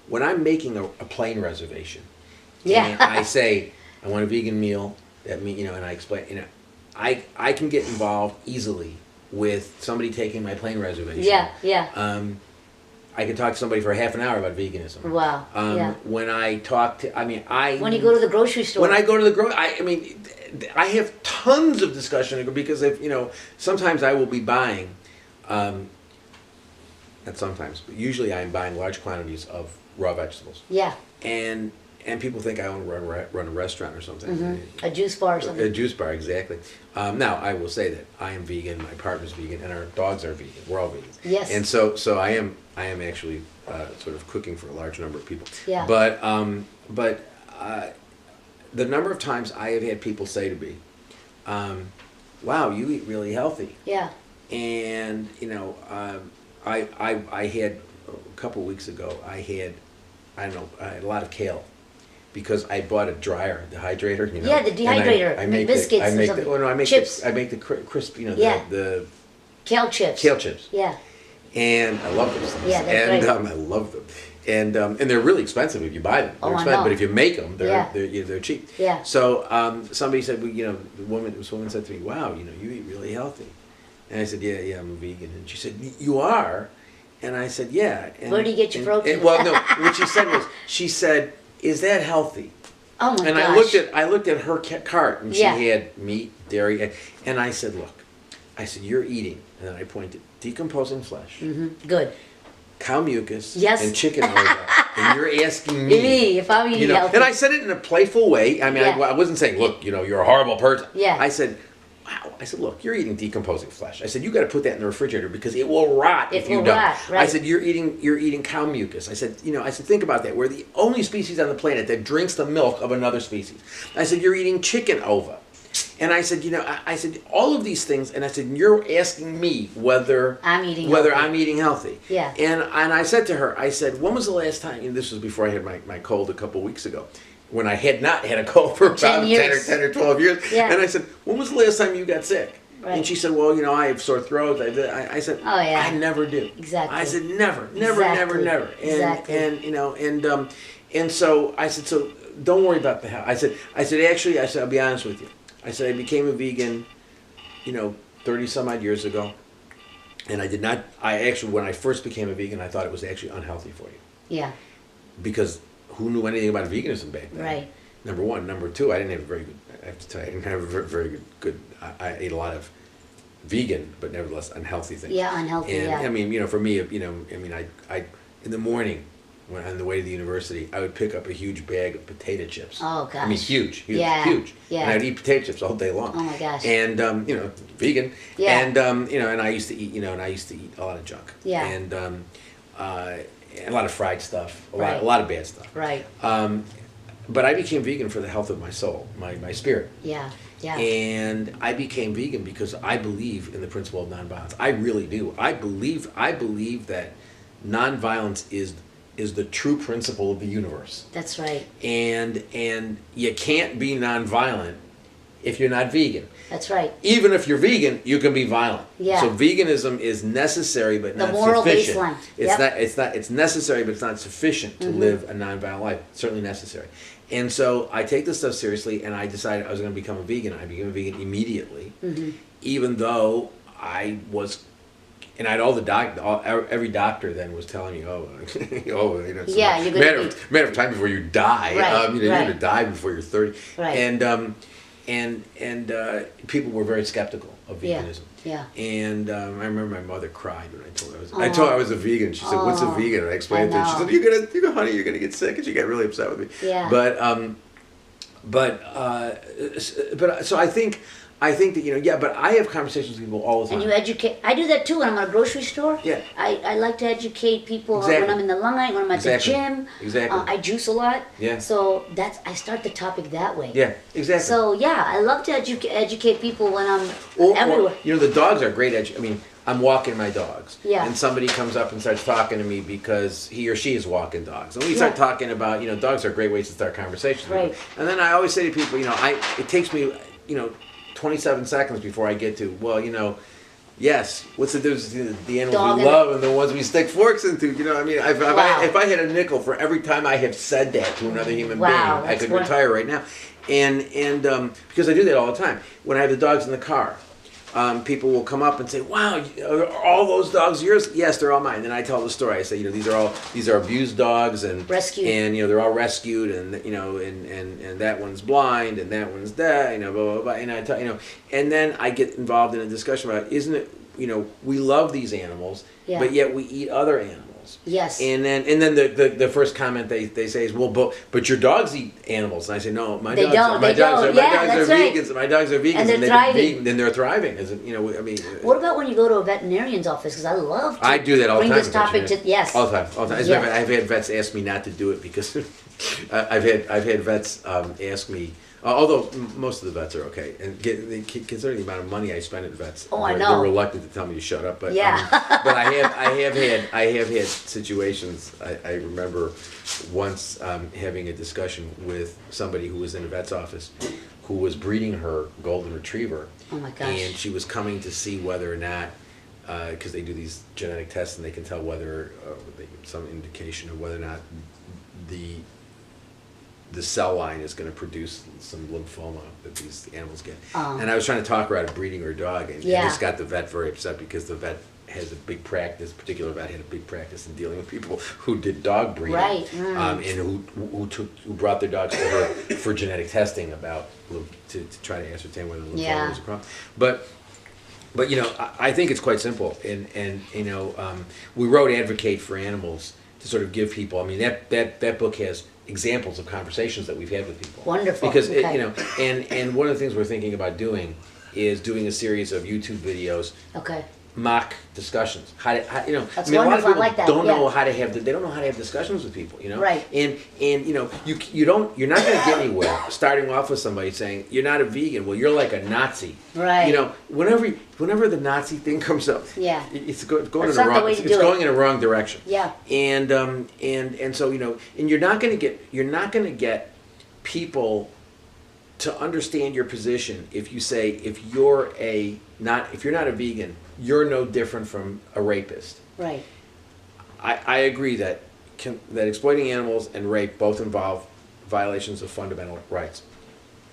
when I'm making a plane reservation, Yeah. and I say I want a vegan meal, that mean, and I explain, I can get involved easily with somebody taking my plane reservation. Yeah. I can talk to somebody for half an hour about veganism. Wow. Yeah. When I talk to, When you go to the grocery store. When I go to the I have tons of discussion because if sometimes I will be buying, not sometimes, but usually I am buying large quantities of raw vegetables. Yeah. And people think I own run a restaurant or something. Mm-hmm. A juice bar or something. A juice bar, exactly. Now I will say that I am vegan, my partner's vegan, and our dogs are vegan. We're all vegan. Yes. And so I am actually sort of cooking for a large number of people. Yeah. But the number of times I have had people say to me, "Wow, you eat really healthy." Yeah. And I had a couple weeks ago. I had a lot of kale. Because I bought a dryer, dehydrator, Yeah, the dehydrator. I make biscuits I make or something. I make chips. I make the crisp, Yeah. the Kale chips. kale chips. Yeah. And I love those things. Yeah, they're great. I love them. And they're really expensive if you buy them. They're Oh, I expensive, know. but if you make them, Yeah. they're cheap. Yeah. So somebody said, well, this woman said to me, "Wow, you eat really healthy." And I said, "Yeah, I'm a vegan." And she said, "You are?" And I said, "Yeah." And, Where do you get your protein? Well, no. What she said, "Is that healthy?" Oh my And gosh. I looked at her cart, and she Yeah. had meat, dairy, and I said, "Look," I said, "you're eating," and then I pointed, decomposing flesh, Good. cow mucus, Yes. and chicken oil, and you're asking me, If I'm eating healthy. and I said it in a playful way. I mean, Yeah. I wasn't saying, "Look, you're a horrible person." Yeah. I said, "Wow," I said, "Look, you're eating decomposing flesh." I said, "You got to put that in the refrigerator because it will rot if you don't." Rot, right. I said, "You're eating cow mucus." I said, think about that. We're the only species on the planet that drinks the milk of another species. I said, "You're eating chicken ova." And I said, I said all of these things, and I said, "You're asking me whether I'm eating healthy." Yeah. And I said to her, I said, "When was the last time?" This was before I had my cold a couple weeks ago, when I had not had a cold for about 10 or 12 years. Yeah. And I said, "When was the last time you got sick?" Right. And she said, "Well, I have sore throat." I said, Oh, yeah. "I never do." Exactly. I said, never. And Exactly. and so I said, "So don't worry about the health." I said, "Actually," I'll be honest with you. I said, "I became a vegan, 30 some odd years ago, and when I first became a vegan, I thought it was actually unhealthy for you, Yeah. because who knew anything about veganism back then?" Right. Number one. Number two, I didn't have a very good. I have to tell you, I didn't have a very good. I ate a lot of vegan, but nevertheless unhealthy things. Yeah, unhealthy. And Yeah. I mean, for me, I in the morning, when on the way to the university, I would pick up a huge bag of potato chips. Oh gosh. I mean, huge. Yeah, huge. yeah. And I'd eat potato chips all day long. Oh my gosh. And vegan. Yeah. And and I used to eat, a lot of junk. Yeah. And a lot of fried stuff, a Right. lot of bad stuff. Right. But I became vegan for the health of my soul, my spirit. Yeah. Yeah. And I became vegan because I believe in the principle of nonviolence. I really do. I believe that nonviolence is the true principle of the universe. That's right. And you can't be nonviolent if you're not vegan. That's right. Even if you're vegan, you can be violent. Yeah. So veganism is necessary but The not moral sufficient. baseline. It's necessary but it's not sufficient to live a nonviolent life. It's certainly necessary. And so I take this stuff seriously, and I decided I was going to become a vegan. I became a vegan immediately, even though I was, and I had every doctor then was telling me, it's Yeah, a you're gonna matter of time before you die. Right, You're right. going to die before you're 30. Right. And people were very skeptical of Yeah. veganism. Yeah. And I remember my mother cried when I told her I was a vegan. She said, "What's a vegan?" And I explained I it to her. She said, "You're gonna get sick," and she got really upset with me. Yeah. But so I think that but I have conversations with people all the time. And you educate. I do that too when I'm at a grocery store. Yeah. I like to educate people Exactly. when I'm in the line, when I'm at Exactly. the gym. Exactly. I juice a lot. Yeah. So I start the topic that way. Yeah, exactly. So yeah, I love to educate people when I'm Or, everywhere. the dogs are great. I'm walking my dogs. Yeah. And somebody comes up and starts talking to me because he or she is walking dogs. And we start Yeah. talking about, dogs are great ways to start conversations. with Right. them. And then I always say to people, it takes me, 27 seconds before I get to, Yes. What's the difference between the animals Dog we and love and the ones we stick forks into? You know, I mean, Wow. if I had a nickel for every time I have said that to another human Wow, being, I that's could one- retire right now. And because I do that all the time. When I have the dogs in the car, people will come up and say, "Wow, are all those dogs yours?" Yes, they're all mine. Then I tell the story. I say, you know, these are abused dogs and Rescued. and you know they're all rescued, and you know, and that one's blind, and that one's dead, you know, blah blah blah. And I tell you know, and then I get involved in a discussion about, isn't it, you know, we love these animals, Yeah. but yet we eat other animals. Yes. And then the first comment they say is, well, but your dogs eat animals, and I say, no, my They dogs don't, my they dogs don't. are my Yeah, dogs that's are right. vegans. My dogs are vegans, And they're they've been thriving. vegan, and they're thriving. As you know, I mean, What about when you go to a veterinarian's office? Because I love to I do that all the bring time. this topic to yes. all the time. All the time. As a Yeah. matter of fact, I've had vets ask me not to do it because I've had vets ask me. Although most of the vets are okay, and considering the amount of money I spend at vets, Oh, I they're know. reluctant to tell me to shut up. But Yeah. but I have had situations. I remember once having a discussion with somebody who was in a vet's office, who was breeding her golden retriever. Oh my gosh. And she was coming to see whether or not, because they do these genetic tests and they can tell whether some indication of whether or not the cell line is going to produce some lymphoma that these animals get. And I was trying to talk her out of breeding her dog, and Yeah. this got the vet very upset because the vet has a big practice. Particular vet had a big practice in dealing with people who did dog breeding, Right. and who brought their dogs over for genetic testing to try to ascertain whether lymphoma Yeah. was a problem. But you know, I think it's quite simple, and you know, we wrote Advocate for Animals to sort of give people. I mean, that book has examples of conversations that we've had with people. Wonderful. Because Okay. you know, and one of the things we're thinking about doing is doing a series of YouTube videos, Okay. mock discussions. You know, That's I mean, a lot of wonderful. I people like that, don't know yeah. how to have they don't know how to have discussions with people. You know, Right. And you know, you're not going to get anywhere starting off with somebody saying you're not a vegan. Well, you're like a Nazi. Right. You know, whenever the Nazi thing comes up, Yeah. it's going That's in the not the wrong. way to It's do going it. in a wrong direction. Yeah. And so you know, and you're not going to get people to understand your position if you say if you're not a vegan, you're no different from a rapist. Right. I agree that exploiting animals and rape both involve violations of fundamental rights.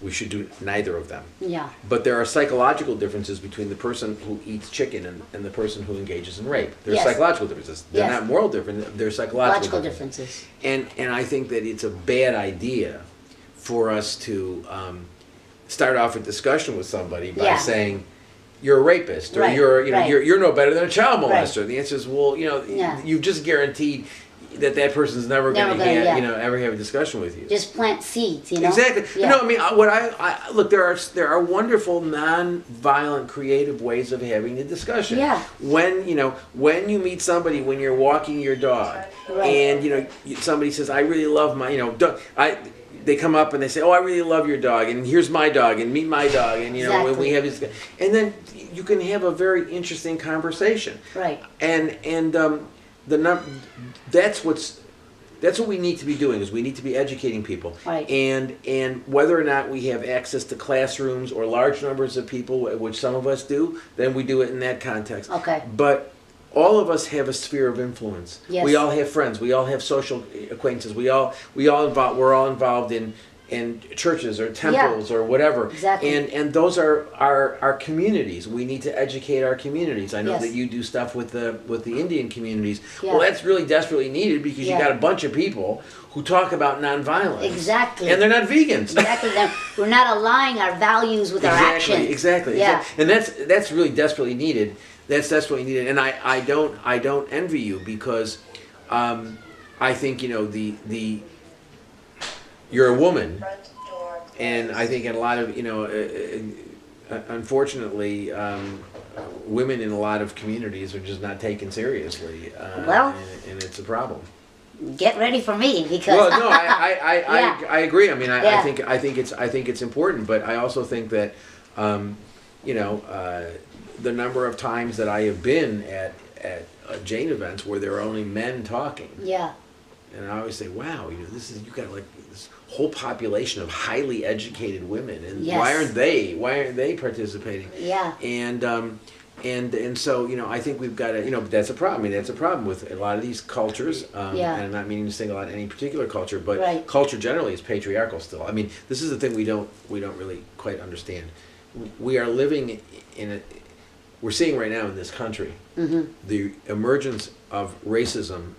We should do neither of them. Yeah. But there are psychological differences between the person who eats chicken and the person who engages in rape. There's Yes. psychological differences. They're Yes. not moral differences. They're psychological Logical differences. differences. And I think that it's a bad idea for us to start off a discussion with somebody by Yeah. saying you're a rapist or Right, right. you're no better than a child Right. molester. The answer is, well, you know, Yeah. you've just guaranteed that person's never going to yeah. ever have a discussion with you. Just plant seeds, you know. Exactly. Yeah. No, I mean, what I look, there are wonderful non-violent, creative ways of having a discussion. Yeah. When you meet somebody when you're walking your dog, Right. and somebody says, "I really love my dog." They come up and they say, "Oh, I really love your dog, and here's my dog, and meet my dog," and when we have this, and then you can have a very interesting conversation. Right. That's what we need to be doing, is we need to be educating people. Right. And whether or not we have access to classrooms or large numbers of people, which some of us do, then we do it in that context. Okay. But all of us have a sphere of influence. Yes. We all have friends. We all have social acquaintances. We're all involved in churches or temples or whatever. Exactly. And those are our communities. We need to educate our communities. I know Yes. that you do stuff with the Indian communities. Yeah. Well, that's really desperately needed because Yeah. you got a bunch of people who talk about nonviolence. Exactly. And they're not vegans. Exactly. We're not aligning our values with our actions. Exactly. Yeah. And that's really desperately needed. That's desperately needed. And I don't envy you because I think you're a woman, and I think in a lot of unfortunately women in a lot of communities are just not taken seriously. Well. and it's a problem. Get ready for me because. Well, no, Yeah. I agree. I mean, Yeah. I think it's important, but I also think that the number of times that I have been at Jane events where there are only men talking, Yeah. and I always say, wow, you've got like this whole population of highly educated women, and Yes. why aren't they participating? Yeah. And And so, you know, I think we've got to, you know, that's a problem. I mean, that's a problem with a lot of these cultures. Yeah. And I'm not meaning to single out any particular culture, but Right. culture generally is patriarchal still. I mean, this is the thing we don't really quite understand. We are living in a, we're seeing right now in this country the emergence of racism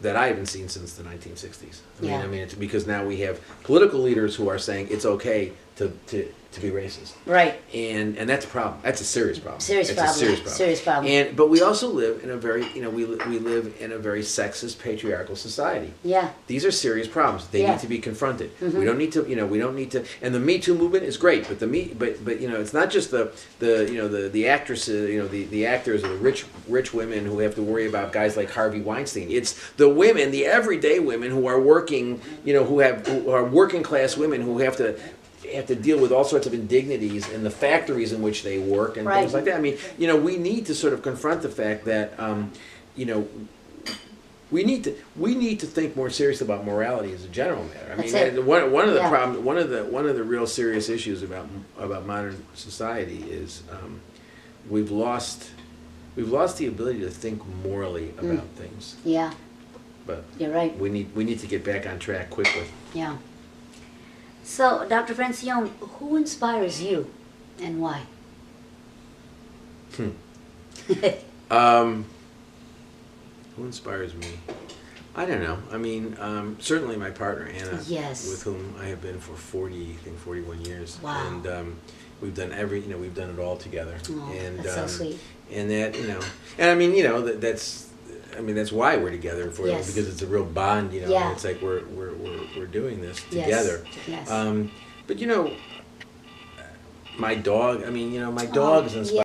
that I haven't seen since the 1960s. Yeah. I mean, it's because now we have political leaders who are saying it's okay to be racist. Right. And that's a problem. That's a serious problem. Serious It's problem. a serious problem. Serious problem. And but we also live in a very, you know, we live in a very sexist, patriarchal society. Yeah. These are serious problems. They Yeah. need to be confronted. We don't need to, you know, we don't need to. And the Me Too movement is great, but but you know, it's not just the you know the actresses, you know, the actors or the rich women who have to worry about guys like Harvey Weinstein. It's the women, the everyday women who are working, you know, who are working class women who have to deal with all sorts of indignities in the factories in which they work and Right. things like that. I mean, you know, we need to sort of confront the fact that, you know, we need to think more seriously about morality as a general matter. I That's mean, it. one of the Yeah. problem, one of the real serious issues about modern society is we've lost the ability to think morally about things. Yeah. But You're right. we need to get back on track quickly. Yeah. So, Dr. Francione, who inspires you and why? Who inspires me? I don't know. I mean, certainly my partner Anna, Yes. with whom I have been for 41 years. Wow. And we've done we've done it all together. Oh, And that's so sweet. And that, you know, and I mean, you know, that's why we're together Yes. because it's a real bond, you know. Yeah. It's like we're doing this Yes. together. Yes. But you know, my dog. I mean, you know, my dog is inspired.